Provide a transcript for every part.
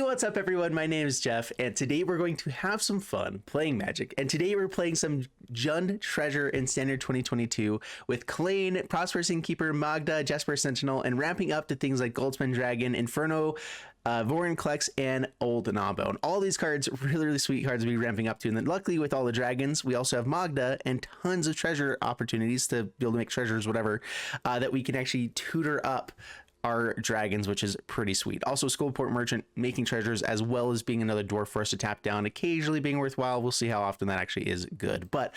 What's up everyone, my name is Jeff, and today we're going to have some fun playing Magic. And today we're playing some Jund Treasure in Standard 2022 with Kalain, Prosperous Innkeeper, Magda, Jaspera Sentinel, and ramping up to things like Goldspan Dragon, Inferno, Vorinclex, and Old Gnawbone. All these cards, really sweet cards to be ramping up to. And then luckily with all the dragons, we also have Magda and tons of treasure opportunities to be able to make treasures, whatever, that we can actually tutor up our dragons, which is pretty sweet. Also, Skullport Merchant making treasures, as well as being another dwarf for us to tap down, occasionally being worthwhile. We'll see how often that actually is good. But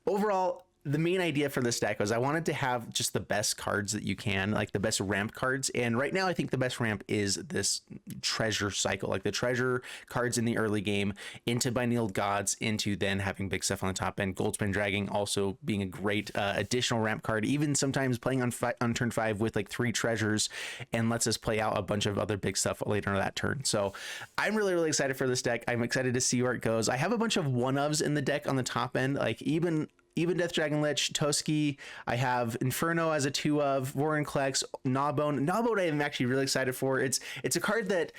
overall, the main idea for this deck was I wanted to have just the best cards that you can, like the best ramp cards. And right now I think the best ramp is this treasure cycle, like the treasure cards in the early game into Binding Gods, into then having big stuff on the top end. Goldspan Dragon also being a great additional ramp card, even sometimes playing on turn 5 with like 3 treasures, and lets us play out a bunch of other big stuff later on that turn. So I'm really excited for this deck. I'm excited to see where it goes. I have a bunch of 1-ofs in the deck on the top end, like Ebondeath Dragonlich, Toski. I have Inferno as a 2-of, Vorinclex, Gnawbone. Gnawbone I am actually really excited for. It's a card that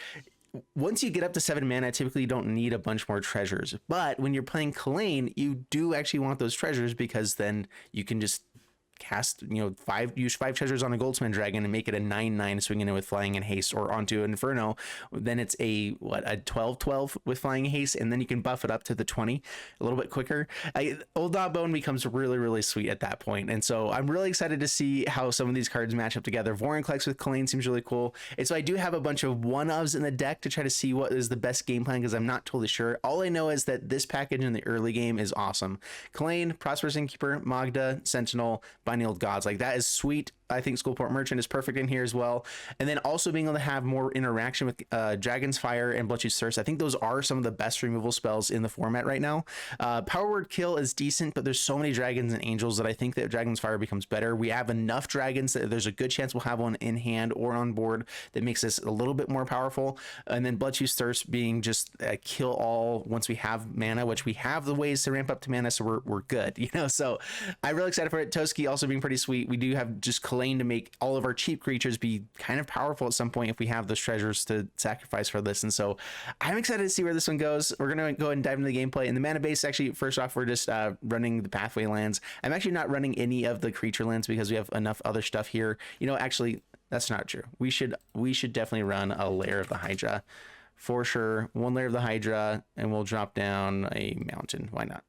once you get up to 7 mana, typically you don't need a bunch more treasures. But when you're playing Kalain, you do actually want those treasures, because then you can just cast, use 5 treasures on a Goldspan Dragon and make it a 9/9 swinging in with flying and haste, or onto an Inferno. Then it's a 12/12 with flying and haste, and then you can buff it up to the 20 a little bit quicker. Old Gnawbone becomes really sweet at that point, and so I'm really excited to see how some of these cards match up together. Vorinclex with Kalain seems really cool, and so I do have a bunch of 1-ofs in the deck to try to see what is the best game plan, because I'm not totally sure. All I know is that this package in the early game is awesome. Kalain, Prosperous Innkeeper, Magda, Sentinel, Binding Gods, like that is sweet. I think Skullport Merchant is perfect in here as well. And then also being able to have more interaction with Dragon's Fire and Bloodchief's Thirst. I think those are some of the best removal spells in the format right now. Power Word Kill is decent, but there's so many dragons and angels that I think that Dragon's Fire becomes better. We have enough dragons that there's a good chance we'll have one in hand or on board that makes this a little bit more powerful. And then Bloodchief's Thirst being just a kill all once we have mana, which we have the ways to ramp up to mana, so we're good, So I'm really excited for it. Toski also being pretty sweet. We do have just Kalain to make all of our cheap creatures be kind of powerful at some point if we have those treasures to sacrifice for this. And so I'm excited to see where this one goes. We're going to go ahead and dive into the gameplay. In the mana base, actually, first off, we're just running the pathway lands. I'm actually not running any of the creature lands because we have enough other stuff here. Actually, that's not true. We should definitely run a layer of the Hydra for sure. 1 layer of the Hydra, and we'll drop down a mountain. Why not?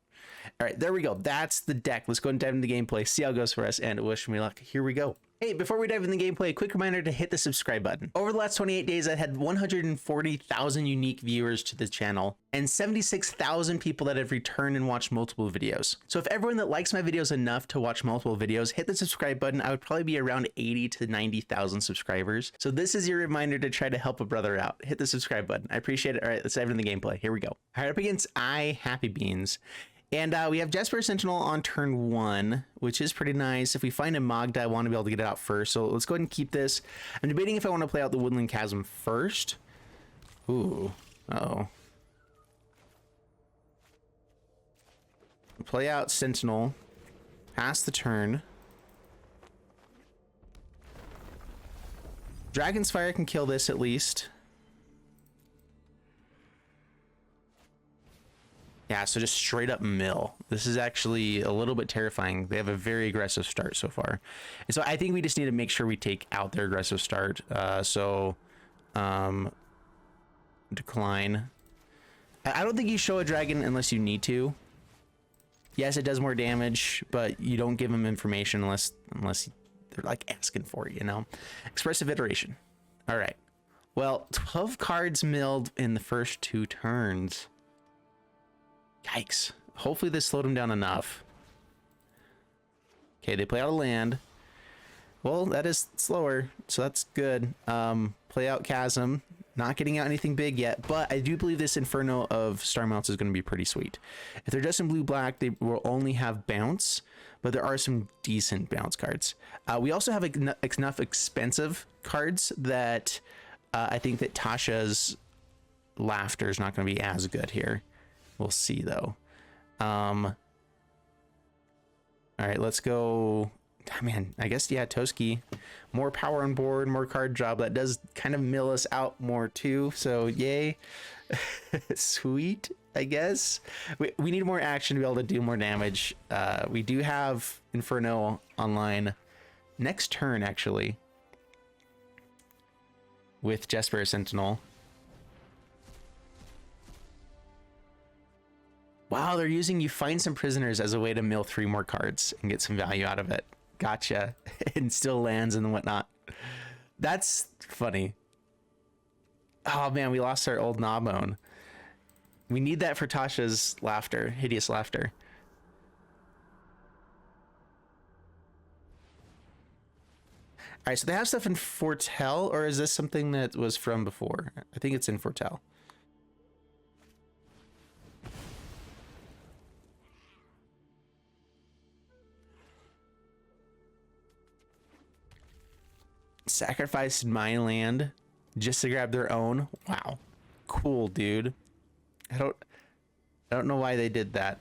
All right, there we go. That's the deck. Let's go ahead and dive into the gameplay, see how it goes for us, and wish me luck. Here we go. Hey, before we dive into the gameplay, a quick reminder to hit the subscribe button. Over the last 28 days, I had 140,000 unique viewers to the channel and 76,000 people that have returned and watched multiple videos. So if everyone that likes my videos enough to watch multiple videos, hit the subscribe button. I would probably be around 80 to 90,000 subscribers. So this is your reminder to try to help a brother out. Hit the subscribe button. I appreciate it. All right, let's dive into the gameplay. Here we go. All right, up against Happy Beans. And we have Jaspera Sentinel on turn 1, which is pretty nice. If we find a Magda, I want to be able to get it out first. So let's go ahead and keep this. I'm debating if I want to play out the Woodland Chasm first. Ooh. Uh-oh. Play out Sentinel. Pass the turn. Dragon's Fire can kill this at least. Yeah, so just straight up mill. This is actually a little bit terrifying. They have a very aggressive start so far. And so I think we just need to make sure we take out their aggressive start. Decline. I don't think you show a dragon unless you need to. Yes, it does more damage, but you don't give them information unless they're like asking for it, Expressive Iteration. All right. Well, 12 cards milled in the first 2 turns. Yikes. Hopefully this slowed him down enough. Okay, they play out a land. Well, that is slower, so that's good. Play out Chasm. Not getting out anything big yet, but I do believe this Inferno of Star Mounts is going to be pretty sweet. If they're just in blue-black, they will only have bounce, but there are some decent bounce cards. We also have enough expensive cards that I think that Tasha's Laughter is not going to be as good here. We'll see though. All right, let's go. Man, I guess, yeah, Toski. more power on board, more card job. That does kind of mill us out more too, so yay. Sweet, I guess. We need more action to be able to do more damage. We do have Inferno online next turn, actually, with Jaspera Sentinel. Wow, they're using you find some prisoners as a way to mill 3 more cards and get some value out of it. Gotcha. And still lands and whatnot. That's funny. Oh man, we lost our old Gnawbone. We need that for Tasha's laughter, hideous laughter. All right, so they have stuff in Foretell, or is this something that was from before? I think it's in Foretell. Sacrificed my land just to grab their own. Wow, cool, dude. I don't know why they did that.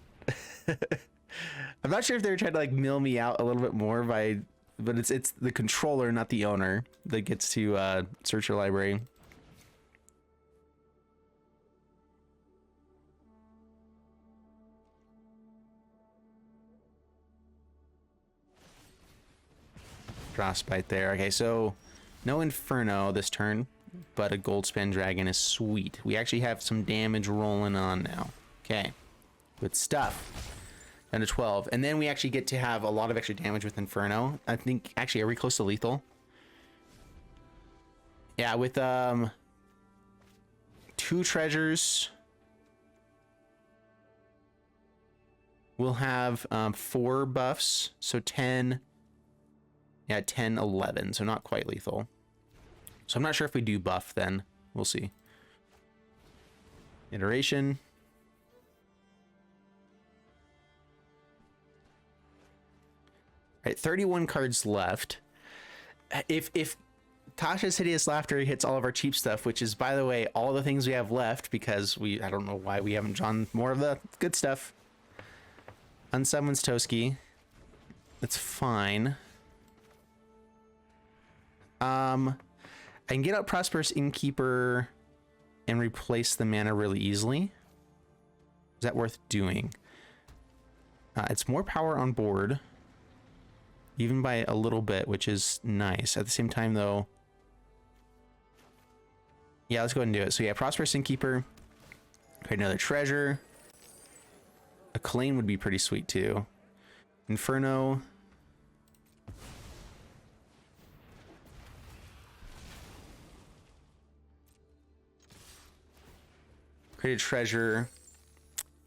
I'm not sure if they were trying to like mill me out a little bit more by, but it's the controller, not the owner, that gets to search your library. Frostbite there. Okay, so no Inferno this turn, but a Goldspan Dragon is sweet. We actually have some damage rolling on now. Okay, good stuff. Down to 12, and then we actually get to have a lot of extra damage with Inferno. I think, actually, are we close to lethal? Yeah, with 2 treasures, we'll have 4 buffs, so 10. Yeah, 10, 11, so not quite lethal. So I'm not sure if we do buff then. We'll see. Iteration. All right, 31 cards left. If Tasha's Hideous Laughter hits all of our cheap stuff, which is, by the way, all the things we have left, because I don't know why we haven't drawn more of the good stuff. Unsummons Toski. That's fine. I can get out Prosperous Innkeeper and replace the mana really easily. Is that worth doing? It's more power on board, even by a little bit, which is nice. At the same time, though, yeah, let's go ahead and do it. So yeah, Prosperous Innkeeper, create another treasure. A Kalain would be pretty sweet too. Inferno. Create a treasure.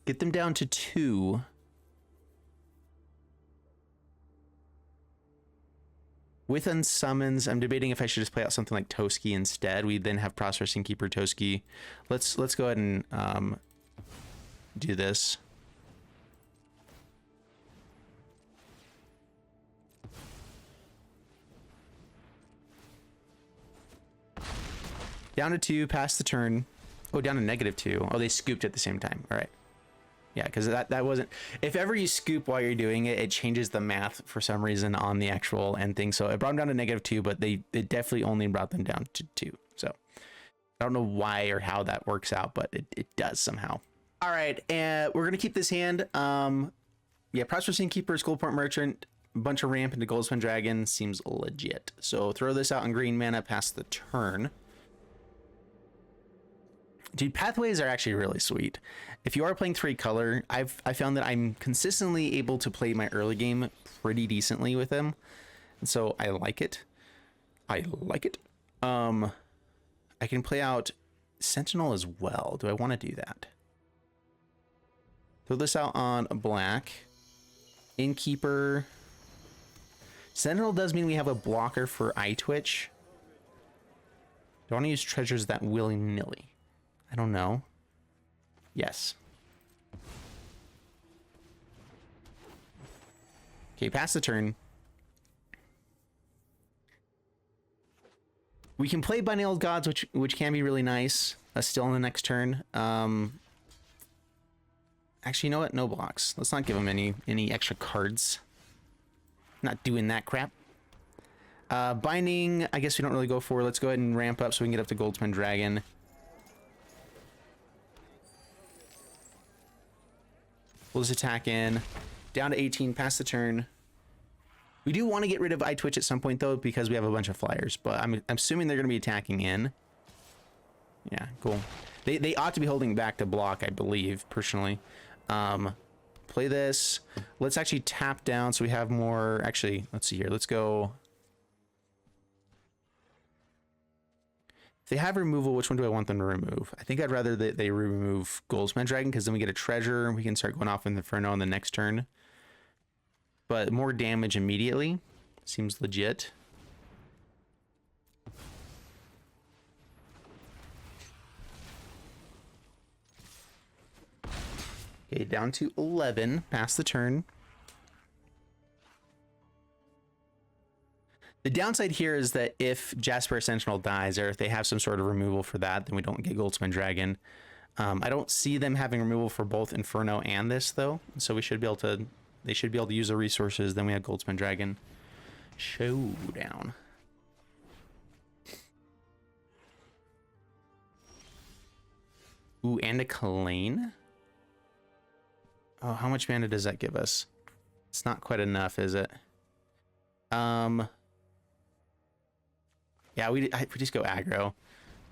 Get them down to 2. With Unsummons, I'm debating if I should just play out something like Toski instead. We then have Prosperous Innkeeper, Toski. Let's go ahead and do this. Down to 2, pass the turn. Oh, down to -2. Oh, they scooped at the same time. All right. Yeah, because that wasn't... If ever you scoop while you're doing it, it changes the math for some reason on the actual end thing. So it brought them down to -2, but it definitely only brought them down to 2. So I don't know why or how that works out, but it does somehow. All right, and we're going to keep this hand. Yeah, Prosperous Innkeeper, Skullport Merchant, a bunch of ramp into Goldspan Dragon seems legit. So throw this out in green mana past the turn. Dude, pathways are actually really sweet. If you are playing 3 color, I found that I'm consistently able to play my early game pretty decently with them, and so I like it. I can play out Sentinel as well. Do I want to do that? Throw this out on a black. Innkeeper. Sentinel does mean we have a blocker for Eye Twitch. Do I want to use treasures that willy-nilly? I don't know. Yes. Okay, pass the turn. We can play By Nailed Gods, which can be really nice. Still in the next turn. Actually, you know what? No blocks. Let's not give them any extra cards. Not doing that crap. Binding, I guess we don't really go for. Let's go ahead and ramp up so we can get up to Goldspan Dragon. We'll just attack in. Down to 18, pass the turn. We do want to get rid of Eye Twitch at some point, though, because we have a bunch of flyers. But I'm assuming they're going to be attacking in. Yeah, cool. They ought to be holding back to block, I believe, personally. Play this. Let's actually tap down so we have more. Actually, let's see here. Let's go. If they have removal, which one do I want them to remove? I think I'd rather that they remove Goldspan Dragon, because then we get a treasure. We can start going off in the Inferno on the next turn. But more damage immediately seems legit. Okay, down to 11, pass the turn. The downside here is that if Jaspera Sentinel dies, or if they have some sort of removal for that, then we don't get Goldspan Dragon. I don't see them having removal for both Inferno and this, though, so we should be able to. They should be able to use the resources. Then we have Goldspan Dragon. Showdown. Ooh, and a Kalain. Oh, how much mana does that give us? It's not quite enough, is it? Yeah, we just go aggro.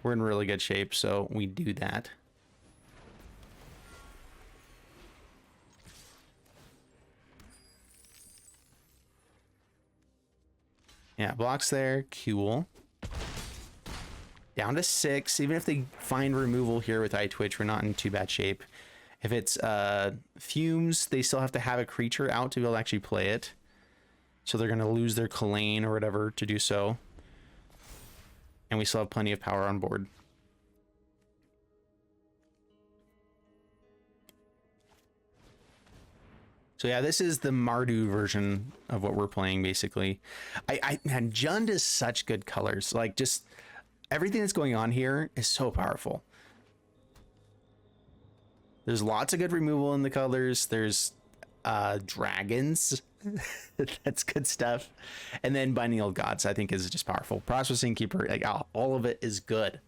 We're in really good shape, so we do that. Yeah, blocks there. Cool. Down to 6. Even if they find removal here with Eye Twitch, we're not in too bad shape. If it's Fumes, they still have to have a creature out to be able to actually play it. So they're going to lose their Kalain or whatever to do so. And we still have plenty of power on board. So yeah, this is the Mardu version of what we're playing, basically. Man, Jund is such good colors. Like, just everything that's going on here is so powerful. There's lots of good removal in the colors. There's dragons. That's good stuff. And then Binding Old Gods, I think, is just powerful. Prosperous Innkeeper, like, all of it is good.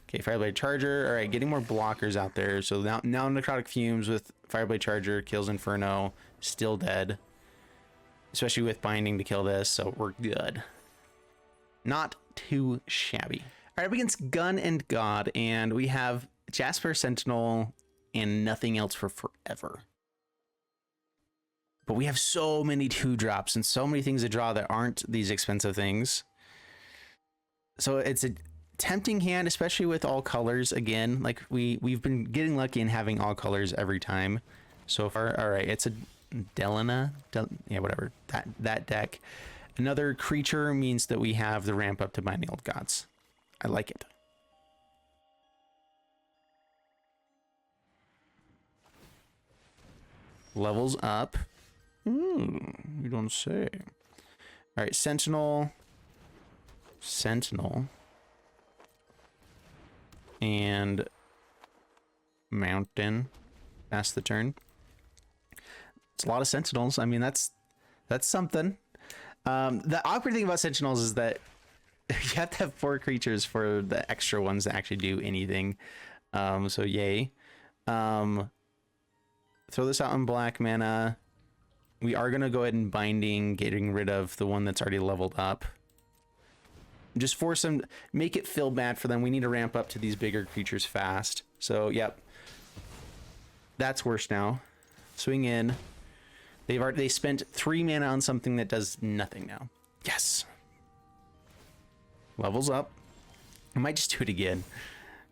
Okay, Fireblade Charger. All right, getting more blockers out there. So now Necrotic Fumes with Fireblade Charger kills Inferno. Still dead. Especially with Binding to kill this, so we're good. Not too shabby. All right, up against Gun and God, and we have Jaspera Sentinel and nothing else for forever. But we have so many 2-drops and so many things to draw that aren't these expensive things. So it's a tempting hand, especially with all colors. Again, like we've been getting lucky in having all colors every time so far. All right, it's a Delina, yeah, whatever, that deck. Another creature means that we have the ramp up to Binding Old Gods. I like it. Levels up. You don't say. All right, Sentinel, and Mountain. Pass the turn. It's a lot of Sentinels. I mean, that's something. The awkward thing about Sentinels is that you have to have 4 creatures for the extra ones to actually do anything. So yay. Throw this out on black mana. We are going to go ahead and Binding, getting rid of the one that's already leveled up. Just force them, make it feel bad for them. We need to ramp up to these bigger creatures fast. So, yep. That's worse now. Swing in. They spent 3 mana on something that does nothing now. Yes. Levels up. I might just do it again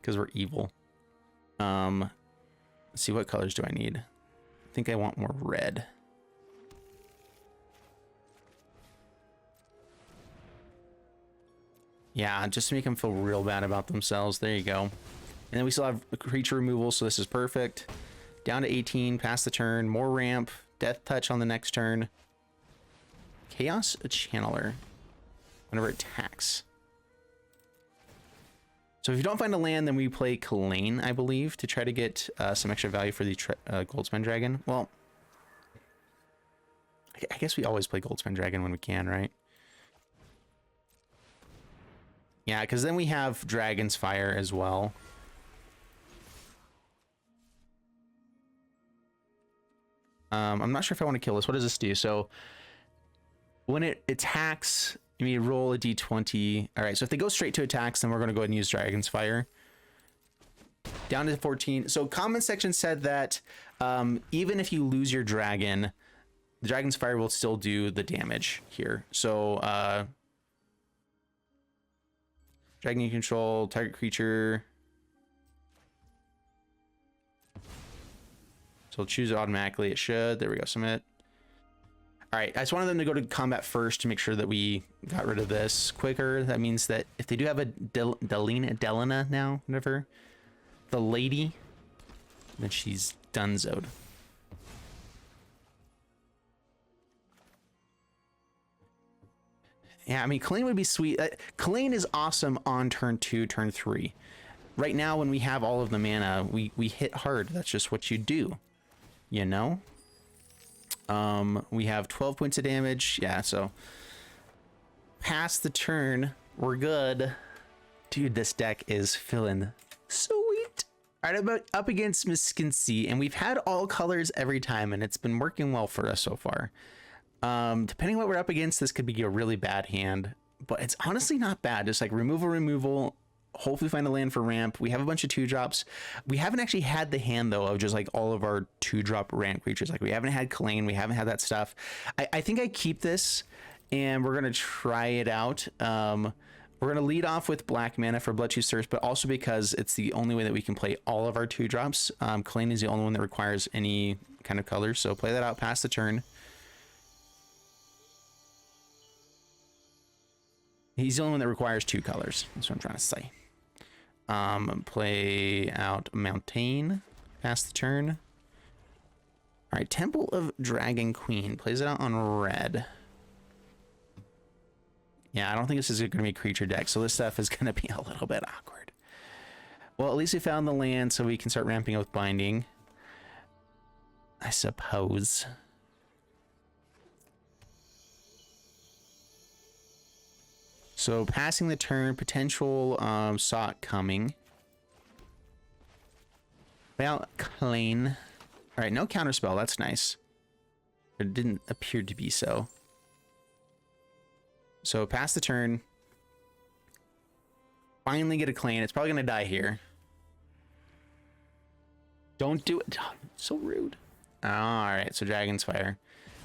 because we're evil. Let's see, what colors do I need? I think I want more red. Yeah, just to make them feel real bad about themselves. There you go. And then we still have creature removal, so this is perfect. Down to 18, pass the turn, more ramp, Death Touch on the next turn. Chaos Channeler whenever it attacks. So if you don't find a land, then we play Kalain, I believe, to try to get some extra value for the Goldspan Dragon. Well, I guess we always play Goldspan Dragon when we can, right? Yeah, because then we have Dragon's Fire as well. I'm not sure if I want to kill this. What does this do? So when it attacks, you mean roll a d20. All right, so if they go straight to attacks, then we're going to go ahead and use Dragon's Fire. Down to 14. So comment section said that even if you lose your dragon, the Dragon's Fire will still do the damage here. So dragon you control, target creature. So choose it automatically. It should. There we go. Submit. All right. I just wanted them to go to combat first to make sure that we got rid of this quicker. That means that if they do have a Delina now, whatever, the lady, then she's donezoed. Yeah, I mean, Kalain would be sweet. Kalain is awesome on turn 2, turn 3. Right now, when we have all of the mana, we hit hard. That's just what you do, you know? We have 12 points of damage. Yeah, so past the turn, we're good. Dude, this deck is feeling sweet. All right, I'm up against Miskincy, and we've had all colors every time, and it's been working well for us so far. Depending on what we're up against, this could be a really bad hand, but it's honestly not bad. Just like removal, hopefully find a land for ramp. We have a bunch of 2-drops. We haven't actually had the hand though of just like all of our 2-drop ramp creatures. Like we haven't had Kalain, we haven't had that stuff. I think I keep this and we're gonna try it out. We're gonna lead off with black mana for Bloodchief Thirst, but also because it's the only way that we can play all of our 2-drops. Kalain is the only one that requires any kind of color, so play that out past the turn. He's the only one that requires 2 colors. That's what I'm trying to say. Play out Mountain past the turn. All right, Temple of Dragon Queen plays it out on red. Yeah, I don't think this is going to be a creature deck, so this stuff is going to be a little bit awkward. Well, at least we found the land, so we can start ramping up with binding, I suppose. So passing the turn, potential Sot coming. Well, Kalain. All right, no counterspell. That's nice. It didn't appear to be so. So pass the turn. Finally get a Kalain. It's probably going to die here. Don't do it. Oh, so rude. All right, so Dragon's Fire.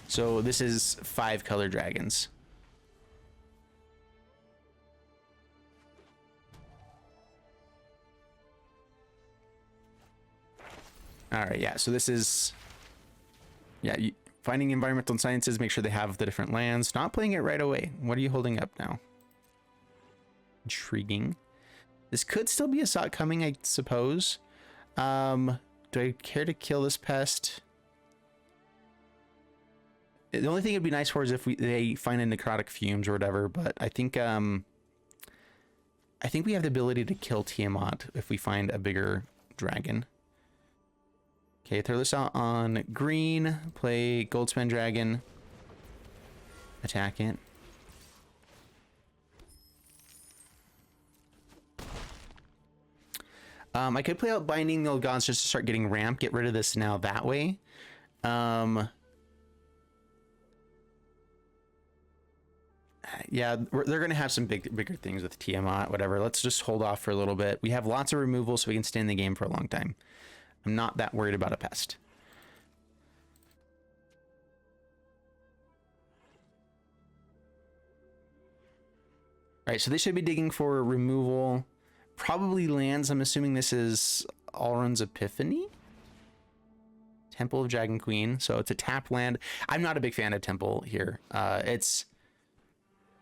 So this is 5 color dragons. All right, yeah, so this is, yeah, finding environmental sciences, make sure they have the different lands. Not playing it right away. What are you holding up now? Intriguing. This could still be a Sot coming, I suppose. Do I care to kill this pest? The only thing it'd be nice for is if they find a necrotic fumes or whatever, but I think we have the ability to kill Tiamat if we find a bigger dragon. Okay, throw this out on green, play Goldspan Dragon, attack it. I could play out Binding the Old Gods just to start getting ramp, get rid of this now that way. Yeah, they're going to have some bigger things with Tiamat, whatever. Let's just hold off for a little bit. We have lots of removal, so we can stay in the game for a long time. I'm not that worried about a pest. All right, so they should be digging for removal. Probably lands. I'm assuming this is Alrund's Epiphany? Temple of Dragon Queen. So it's a tap land. I'm not a big fan of Temple here.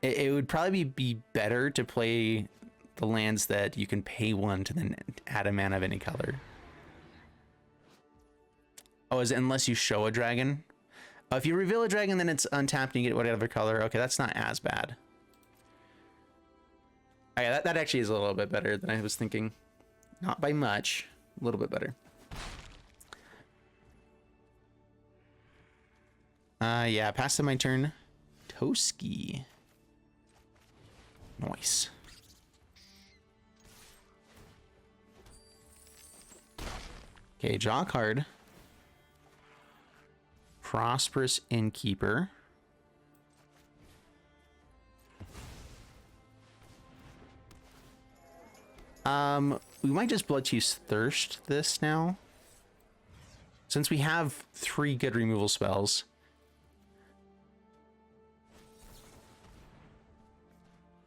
It would probably be better to play the lands that you can pay 1 to then add a mana of any color. Oh, is it unless you show a dragon? Oh, if you reveal a dragon, then it's untapped and you get whatever color. Okay, that's not as bad. Oh, yeah, that actually is a little bit better than I was thinking. Not by much, a little bit better. Yeah, pass to my turn. Toski. Nice. Okay, draw a card. Prosperous Innkeeper. We might just Bloodchief's Thirst this now. Since we have 3 good removal spells.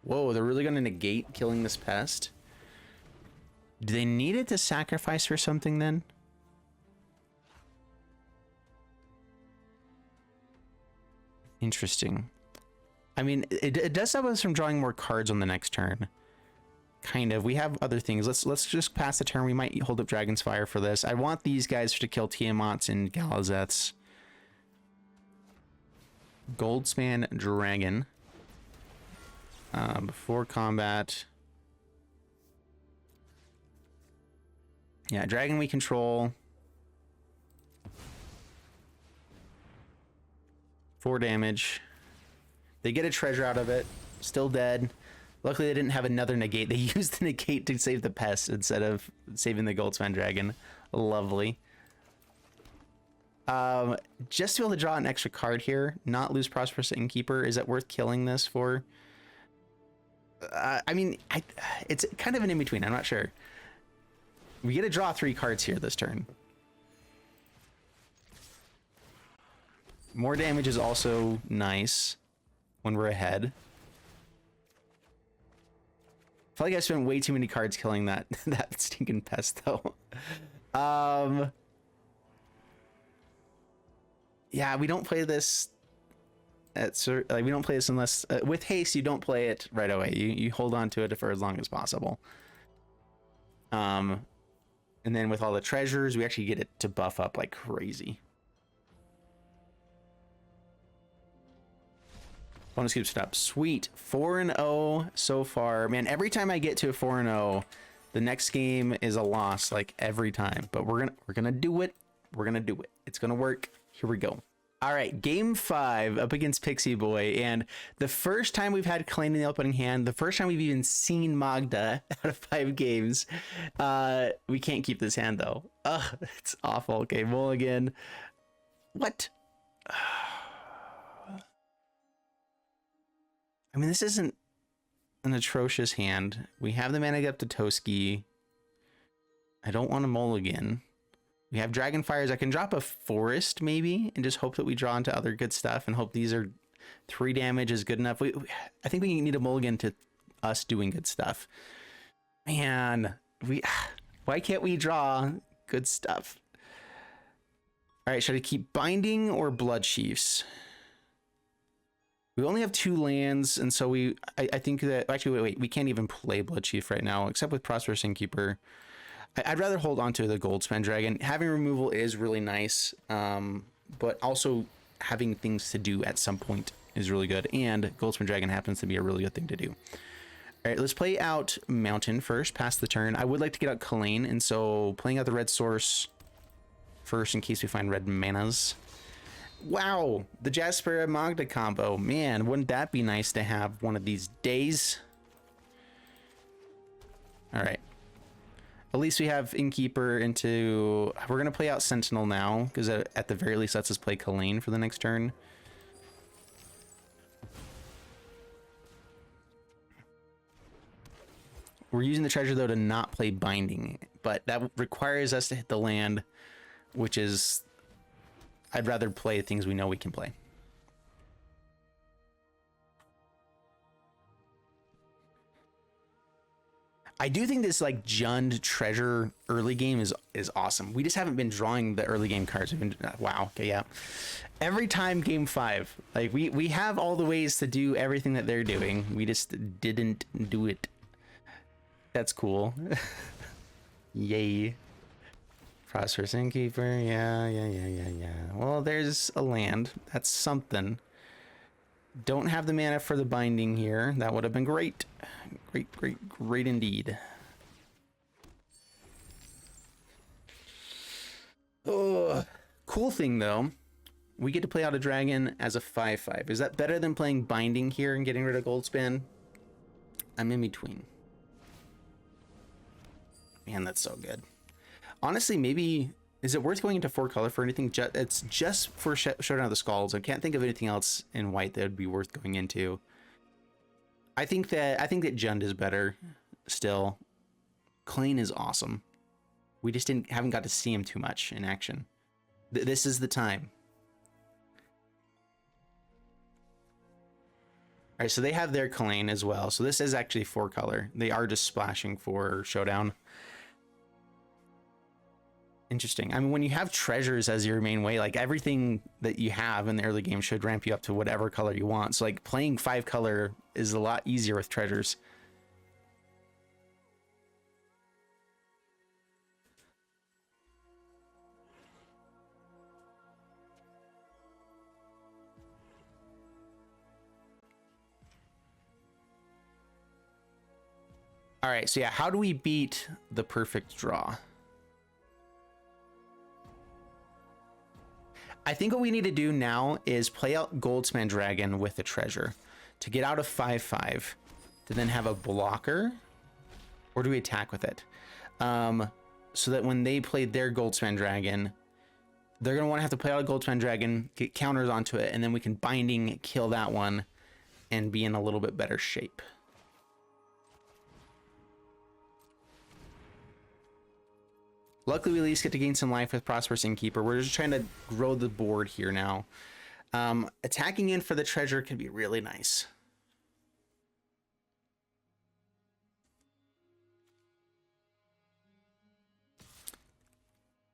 Whoa, they're really gonna negate killing this pest? Do they need it to sacrifice for something then? Interesting. I mean, it does stop us from drawing more cards on the next turn. Kind of. We have other things. Let's just pass the turn. We might hold up Dragon's Fire for this. I want these guys to kill Tiamat's and Galazeth's. Goldspan Dragon. Before combat. Yeah, dragon we control. 4 damage. They get a treasure out of it. Still dead. Luckily, they didn't have another negate. They used the negate to save the pest instead of saving the Goldspan Dragon. Lovely. Just to be able to draw an extra card here, not lose Prosperous Innkeeper. Is it worth killing this for? I mean, it's kind of an in-between. I'm not sure. We get to draw 3 cards here this turn. More damage is also nice when we're ahead. I feel like I spent way too many cards killing that stinking pest though. Yeah, we don't play this like we don't play this unless with haste. You don't play it right away. You hold on to it for as long as possible. And then with all the treasures, we actually get it to buff up like crazy. Bonus keeps it up. Sweet. 4-0 so far. Man, every time I get to a 4-0, the next game is a loss, like every time. But we're gonna do it. We're gonna do it. It's gonna work. Here we go. All right, game 5 up against Pixie Boy, and the first time we've had Kalain in the opening hand, the first time we've even seen Magda out of 5 games. We can't keep this hand though. Ugh, it's awful. Okay, mulligan. What? I mean, this isn't an atrocious hand. We have the mana up to Toski. I don't want a mulligan. We have Dragon Fires. I can drop a Forest maybe and just hope that we draw into other good stuff and hope these are 3 damage is good enough. I think we need a mulligan to us doing good stuff. Man, why can't we draw good stuff? All right, should I keep Binding or Bloodchiefs? We only have 2 lands, and so I think that actually wait, we can't even play Bloodchief right now except with Prosperous Innkeeper. I'd rather hold on to the Goldspan Dragon. Having removal is really nice, but also having things to do at some point is really good, and Goldspan Dragon happens to be a really good thing to do. All right, let's play out Mountain first, pass the turn. I would like to get out Kalain, and so playing out the red source first in case we find red manas. Wow, the Jaspera Magda combo. Man, wouldn't that be nice to have one of these days? All right. At least we have Innkeeper into... We're going to play out Sentinel now, because at the very least lets us play Kalain for the next turn. We're using the treasure, though, to not play Binding, but that requires us to hit the land, which is... I'd rather play things we know we can play. I do think this like Jund treasure early game is awesome. We just haven't been drawing the early game cards. We've been wow, okay, yeah. Every time game 5, like we have all the ways to do everything that they're doing. We just didn't do it. That's cool. Yay. Prosperous Innkeeper, yeah. Well, there's a land. That's something. Don't have the mana for the Binding here. That would have been great. Great indeed. Oh, cool thing though. We get to play out a dragon as a 5/5. Is that better than playing Binding here and getting rid of Goldspan? I'm in between. Man, that's so good. Honestly, maybe Is it worth going into 4 color for anything? It's just for Showdown of the Skulls. I can't think of anything else in white that would be worth going into. I think that Jund is better still. Kalain is awesome. We just haven't got to see him too much in action. This is the time. All right, so they have their Kalain as well. So this is actually 4 color. They are just splashing for Showdown. Interesting. I mean, when you have treasures as your main way, like everything that you have in the early game should ramp you up to whatever color you want. So like playing 5 color is a lot easier with treasures. All right, so yeah, how do we beat the perfect draw? I think what we need to do now is play out Goldspan Dragon with a treasure to get out of 5/5, to then have a blocker, or do we attack with it? So that when they play their Goldspan Dragon, they're going to want to have to play out a Goldspan Dragon, get counters onto it, and then we can binding kill that one and be in a little bit better shape. Luckily, we at least get to gain some life with Prosperous Innkeeper. We're just trying to grow the board here now. Attacking in for the treasure could be really nice.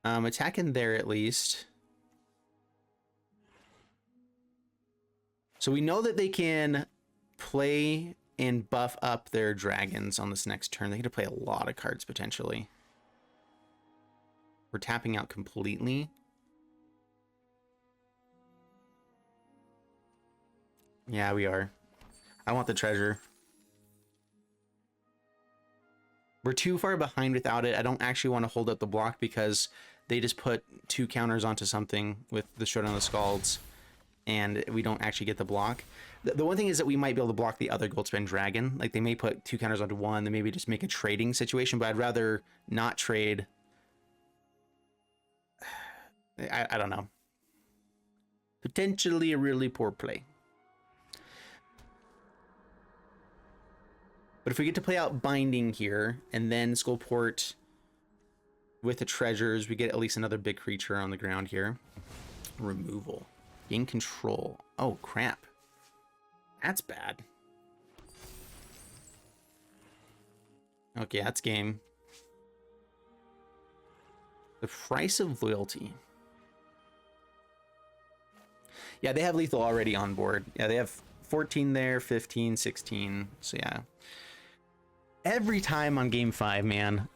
Attacking there at least. So we know that they can play and buff up their dragons on this next turn. They get to play a lot of cards potentially. We're tapping out completely. Yeah, we are. I want the treasure. We're too far behind without it. I don't actually want to hold up the block because they just put 2 counters onto something with the Showdown of the Skulls, and we don't actually get the block. The one thing is that we might be able to block the other Goldspan Dragon. Like, they may put 2 counters onto one, they maybe just make a trading situation, but I'd rather not trade. I don't know. Potentially a really poor play. But if we get to play out binding here and then Skullport with the treasures, we get at least another big creature on the ground here. Removal. Gain control. Oh, crap. That's bad. Okay, that's game. The price of loyalty. Yeah, they have lethal already on board. Yeah, they have 14 there, 15, 16. So yeah. Every time on game 5, man.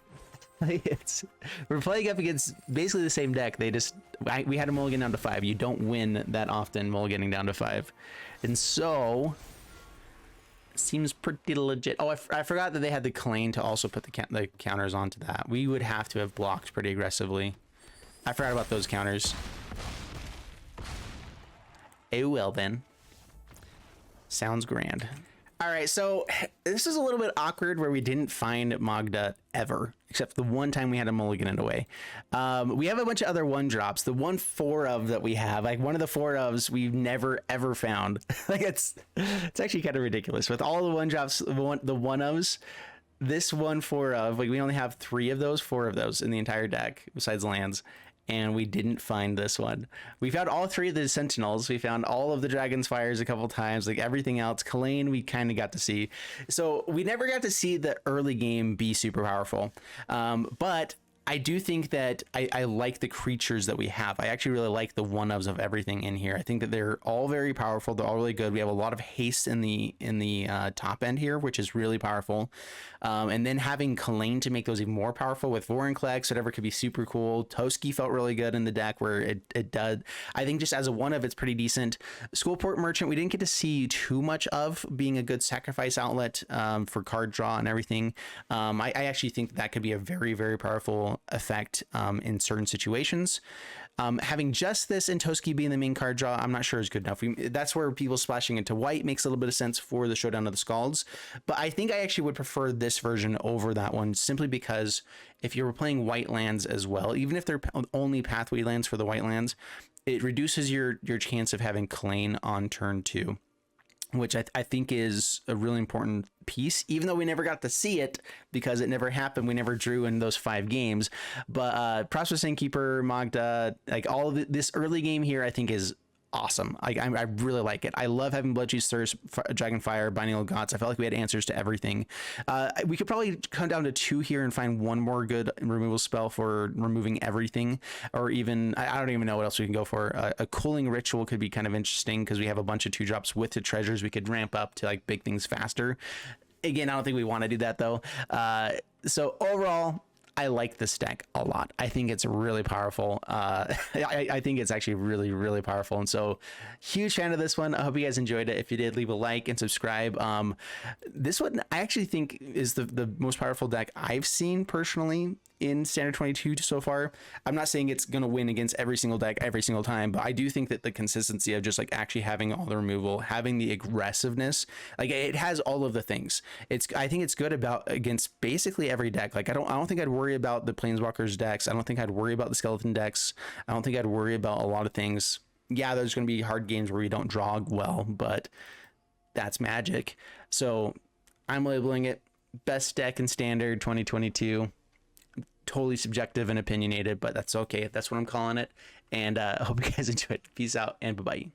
We're playing up against basically the same deck. We had a mulligan down to 5. You don't win that often mulliganing down to 5. And so seems pretty legit. Oh, I forgot that they had the Kalain to also put the counters onto that. We would have to have blocked pretty aggressively. I forgot about those counters. Oh well then. Sounds grand. All right, so this is a little bit awkward where we didn't find Magda ever, except the one time we had a mulligan it away. We have a bunch of other 1-drops. The 1/4 of that we have, like one of the 4 ofs we've never ever found. Like it's actually kind of ridiculous. With all the 1-drops, the 1-ofs, this 1/4 of, like we only have 3 of those, 4 of those in the entire deck besides lands. And we didn't find this one. We found all 3 of the Sentinels. We found all of the Dragon's Fires a couple times, like everything else. Kalain, we kind of got to see. So we never got to see the early game be super powerful. But I do think that I like the creatures that we have. I actually really like the 1-ofs of everything in here. I think that they're all very powerful. They're all really good. We have a lot of haste in the top end here, which is really powerful. And then having Kalain to make those even more powerful with Vorinclex, whatever, could be super cool. Toski felt really good in the deck where it did. I think just as a 1-of, it's pretty decent. Skullport Merchant, we didn't get to see too much of being a good sacrifice outlet for card draw and everything. I actually think that could be a very, very powerful effect in certain situations. Having just this and Toski being the main card draw, I'm not sure is good enough. That's where people splashing into white makes a little bit of sense for the Showdown of the Scalds. But I think I actually would prefer this version over that one, simply because if you were playing white lands as well, even if they're only pathway lands for the white lands, it reduces your chance of having Kalain on turn 2, which I think is a really important piece, even though we never got to see it because it never happened. We never drew in those 5 games. But Prosperous Innkeeper, Magda, like all of this early game here, I think is awesome. I really like it. I love having Bloodchief, Thirst, Dragonfire, Binding of Gods. I felt like we had answers to everything. We could probably come down to 2 here and find one more good removal spell for removing everything, or even I don't even know what else we can go for. A Cooling Ritual could be kind of interesting because we have a bunch of 2-drops with the treasures. We could ramp up to like big things faster. Again, I don't think we want to do that though. So overall, I like this deck a lot. I think it's really powerful. I think it's actually really, really powerful. And so huge fan of this one. I hope you guys enjoyed it. If you did, leave a like and subscribe. This one I actually think is the most powerful deck I've seen personally in Standard 22 so far. I'm not saying it's going to win against every single deck every single time, but I do think that the consistency of just like actually having all the removal, having the aggressiveness, like it has all of the things. I think it's good against basically every deck. Like I don't think I'd worry about the Planeswalkers decks. I don't think I'd worry about the Skeleton decks. I don't think I'd worry about a lot of things. Yeah, there's going to be hard games where we don't draw well, but that's Magic. So I'm labeling it best deck in Standard 2022. Totally subjective and opinionated, but that's okay. That's what I'm calling it. And I hope you guys enjoyed. Peace out and bye-bye.